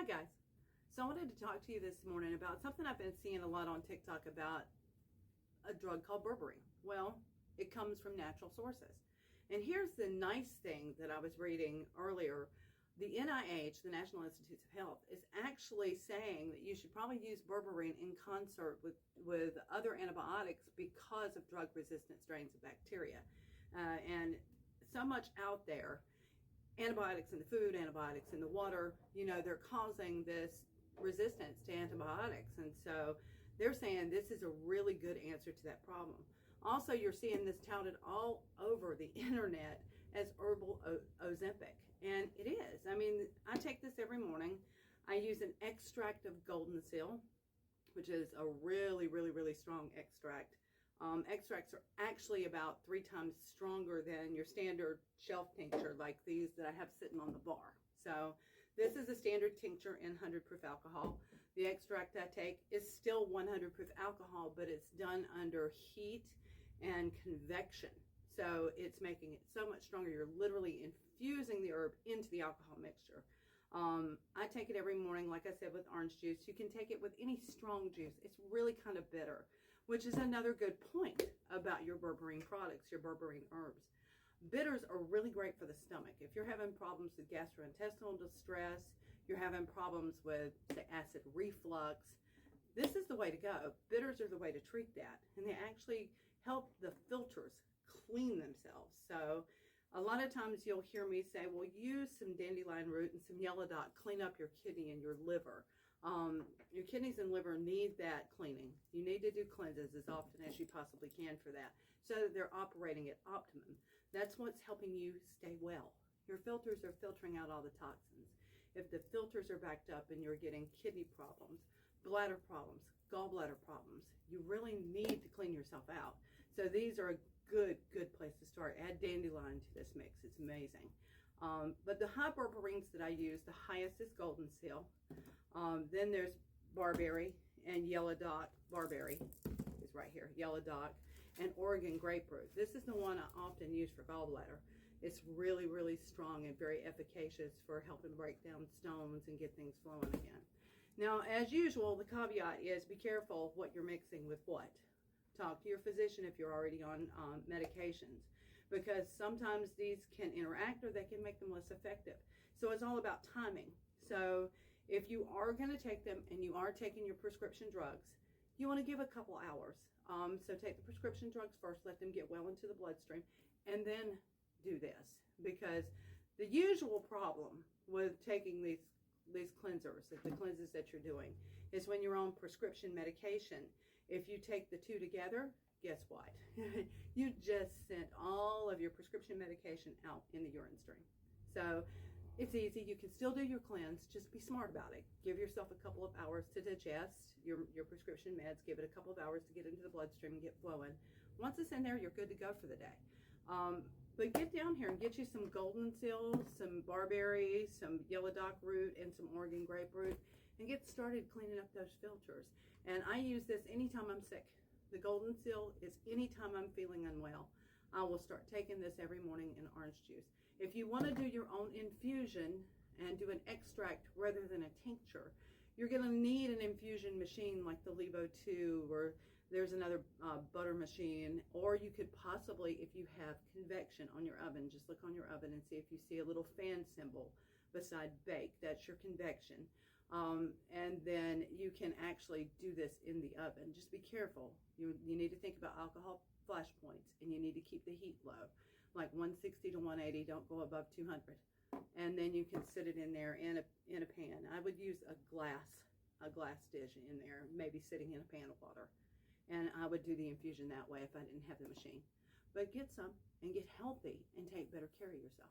Hi guys. So I wanted to talk to you this morning about something I've been seeing a lot on TikTok about a drug called Berberine. Well, it comes from natural sources. And here's the nice thing that I was reading earlier. The NIH, the National Institutes of Health, is actually saying that you should probably use Berberine in concert with other antibiotics because of drug-resistant strains of bacteria. And so much out there, antibiotics in the food, antibiotics in the water, they're causing this resistance to antibiotics. And so they're saying this is a really good answer to that problem. Also, you're seeing this touted all over the internet as herbal Ozempic. And it is. I mean, I take this every morning. I use an extract of golden seal, which is a really, really, really strong extract. Extracts are actually about 3 times stronger than your standard shelf tincture like these that I have sitting on the bar. So this is a standard tincture in 100 proof alcohol. The extract I take is still 100 proof alcohol, but it's done under heat and convection. So it's making it so much stronger. You're literally infusing the herb into the alcohol mixture. I take it every morning, like I said, with orange juice. You can take it with any strong juice. It's really kind of bitter, which is another good point about your berberine products, your berberine herbs. Bitters are really great for the stomach. If you're having problems with gastrointestinal distress, you're having problems with, say, acid reflux, this is the way to go. Bitters are the way to treat that. And they actually help the filters clean themselves. So a lot of times you'll hear me say, well, use some dandelion root and some yellow dot, clean up your kidney and your liver. Your kidneys and liver need that cleaning. You need to do cleanses as often as you possibly can for that, so that they're operating at optimum. That's what's helping you stay well. Your filters are filtering out all the toxins. If the filters are backed up and you're getting kidney problems, bladder problems, gallbladder problems, you really need to clean yourself out. So these are a good place to start. Add dandelion to this mix. It's amazing. But the high berberines that I use, the highest is golden seal. Then there's barberry and yellow dot. Barberry is right here, yellow dot, and Oregon grapefruit. This is the one I often use for gallbladder. It's really, really strong and very efficacious for helping break down stones and get things flowing again. Now, as usual, the caveat is be careful what you're mixing with what. Talk to your physician if you're already on medications, because sometimes these can interact or they can make them less effective. So it's all about timing. So if you are going to take them and you are taking your prescription drugs, you want to give a couple hours. So take the prescription drugs first, let them get well into the bloodstream, and then do this. Because the usual problem with taking these cleansers, the cleanses that you're doing, is when you're on prescription medication. If you take the two together, guess what? You just sent all of your prescription medication out in the urine stream. So it's easy. You can still do your cleanse. Just be smart about it. Give yourself a couple of hours to digest your prescription meds. Give it a couple of hours to get into the bloodstream and get flowing. Once it's in there, you're good to go for the day. But get down here and get you some golden seal, some barberry, some yellow dock root, and some Oregon grapefruit, and get started cleaning up those filters. And I use this anytime I'm sick. The golden seal is anytime I'm feeling unwell. I will start taking this every morning in orange juice. If you want to do your own infusion and do an extract rather than a tincture, you're going to need an infusion machine like the Levo 2, or there's another butter machine, or you could possibly, if you have convection on your oven, just look on your oven and see if you see a little fan symbol beside bake. That's your convection. And then you can actually do this in the oven. Just be careful. You need to think about alcohol flash points, and you need to keep the heat low, like 160 to 180. Don't go above 200. And then you can sit it in there in a pan. I would use a glass dish in there, maybe sitting in a pan of water. And I would do the infusion that way if I didn't have the machine. But get some and get healthy and take better care of yourself.